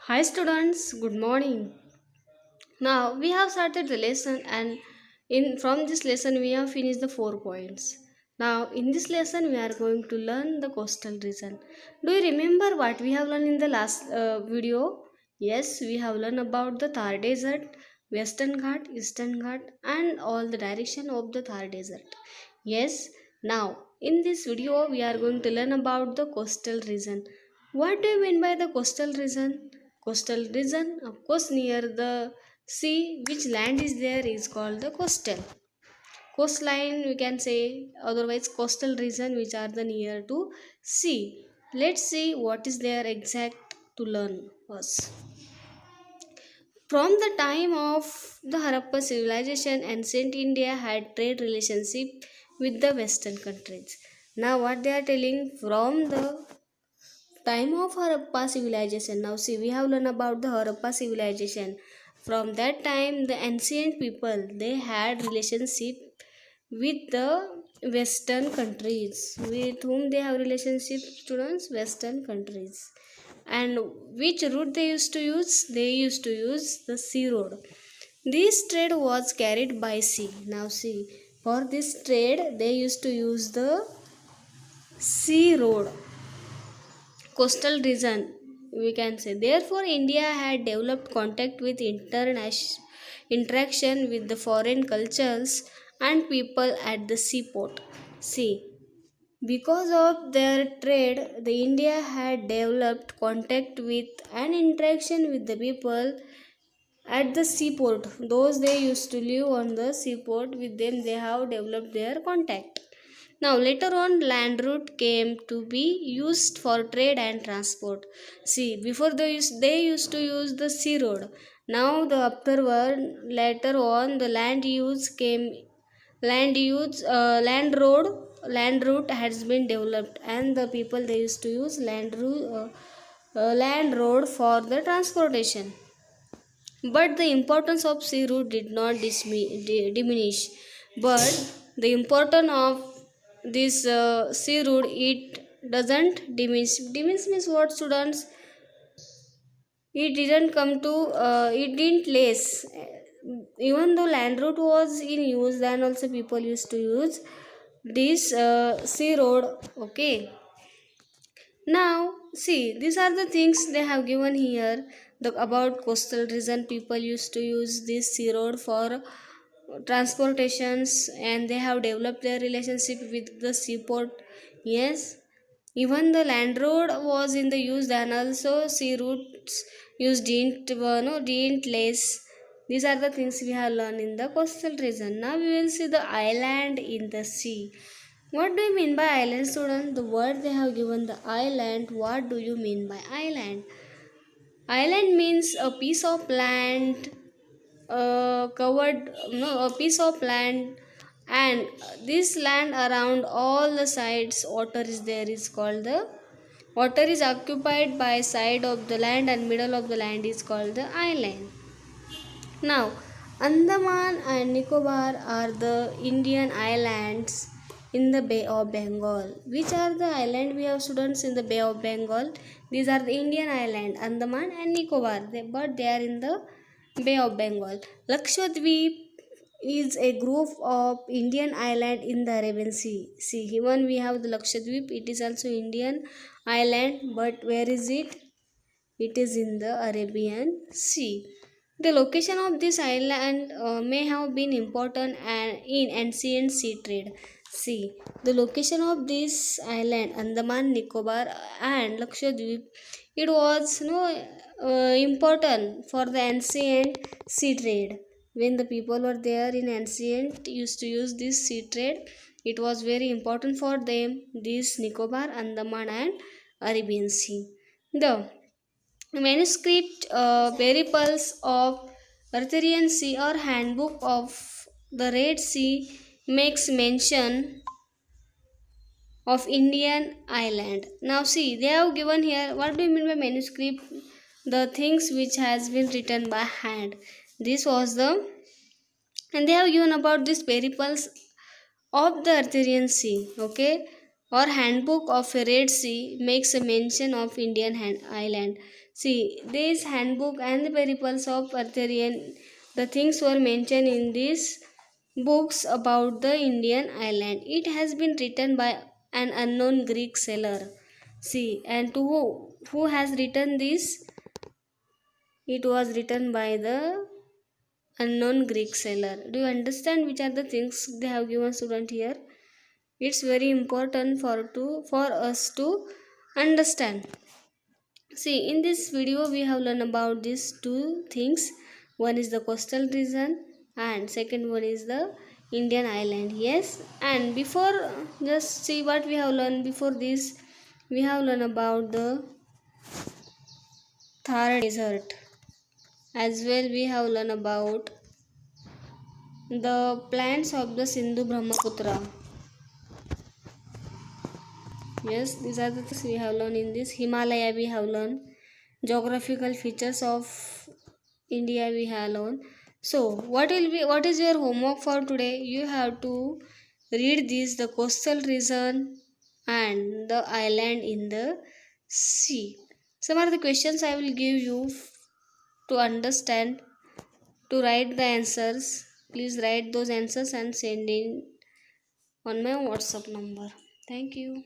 Hi students, good morning. Now we have started the lesson and in from this lesson we have finished the 4 points. Now in this lesson we are going to learn the coastal region. Do you remember what we have learned in the last video? Yes, we have learned about the Thar Desert, Western Ghat, Eastern Ghat and all the direction of the Thar Desert. Yes, now in this video we are going to learn about the coastal region. What do you mean by the coastal region? Coastal region, of course, near the sea, which land is there is called the coastal. Coastline, we can say, otherwise, coastal region which are the near to sea. Let's see what is there exact to learn first. From the time of the Harappa civilization, ancient India had trade relationship with the Western countries. Now, what they are telling from the time of Harappa civilization. Now, see, we have learned about the Harappa civilization. From that time, the ancient people they had relationship with the Western countries. With whom they have relationship, students? Western countries. And which route they used to use? They used to use the sea road. This trade was carried by sea. Now, see, for this trade, they used to use the sea road, coastal region, we can say. Therefore India had developed contact with international interaction with the foreign cultures and people at the seaport. See, because of their trade, the India had developed contact with and interaction with the people at the seaport. Those they used to live on the seaport, with them they have developed their contact. Now later on land route came to be used for trade and transport. See, before they used to use the sea road. Now the afterward later on the land use came, land road, land route has been developed, and the people they used to use land road for the transportation. But the importance of sea route did not diminish. But the importance of this sea route, it doesn't diminish. Diminish means what, students? It didn't come to, it didn't less. Even though land route was in use, then also people used to use this sea road. Okay. Now, see, these are the things they have given here. The about coastal region, people used to use this sea road for transportations, and they have developed their relationship with the seaport. Yes, even the land road was in the use, and also sea routes used didn't no didn't less. These are the things we have learned in the coastal region. Now we will see the island in the sea. What do you mean by island, student? The word they have given, the island. What do you mean by island? Island means a piece of land, covered, no, a piece of land, and this land around all the sides water is there is called the water is occupied by side of the land, and middle of the land is called the island. Now, Andaman and Nicobar are the Indian islands in the Bay of Bengal. Which are the island we have, students, in the Bay of Bengal? These are the Indian island, Andaman and Nicobar, but they are in the Bay of Bengal. Lakshadweep is a group of Indian island in the Arabian Sea. See, even we have the Lakshadweep, it is also Indian island, but where is it? It is in the Arabian Sea. The location of this island may have been important in ancient sea trade. See, the location of this island, Andaman, Nicobar, and Lakshadweep, it was important for the ancient sea trade. When the people were there in ancient used to use this sea trade, it was very important for them. This Nicobar, Andaman, and Arabian Sea. The manuscript Periples of Arthurian Sea or Handbook of the Red Sea makes mention of Indian island. Now see, they have given here, what do you mean by manuscript? The things which has been written by hand. This was the, and they have given about this Periples of the Arthurian Sea, okay, or Handbook of a Red Sea makes a mention of Indian island. See, this handbook and the periples of Arthurian, the things were mentioned in these books about the Indian island. It has been written by an unknown Greek sailor. See, and to who has written this? It was written by the unknown Greek sailor. Do you understand which are the things they have given student here? It's very important for us to understand. See, in this video we have learned about these two things. One is the coastal region and second one is the Indian island. Yes, and before just see what we have learned before this. We have learned about the Thar desert. As well we have learned about the plants of the Sindhu Brahmaputra. Yes, these are the things we have learned in this. Himalaya we have learned. Geographical features of India we have learned. So what is your homework for today? You have to read this the coastal region and the island in the sea. Some are the questions I will give you to understand to write the answers. Please write those answers and send in on my WhatsApp number. Thank you.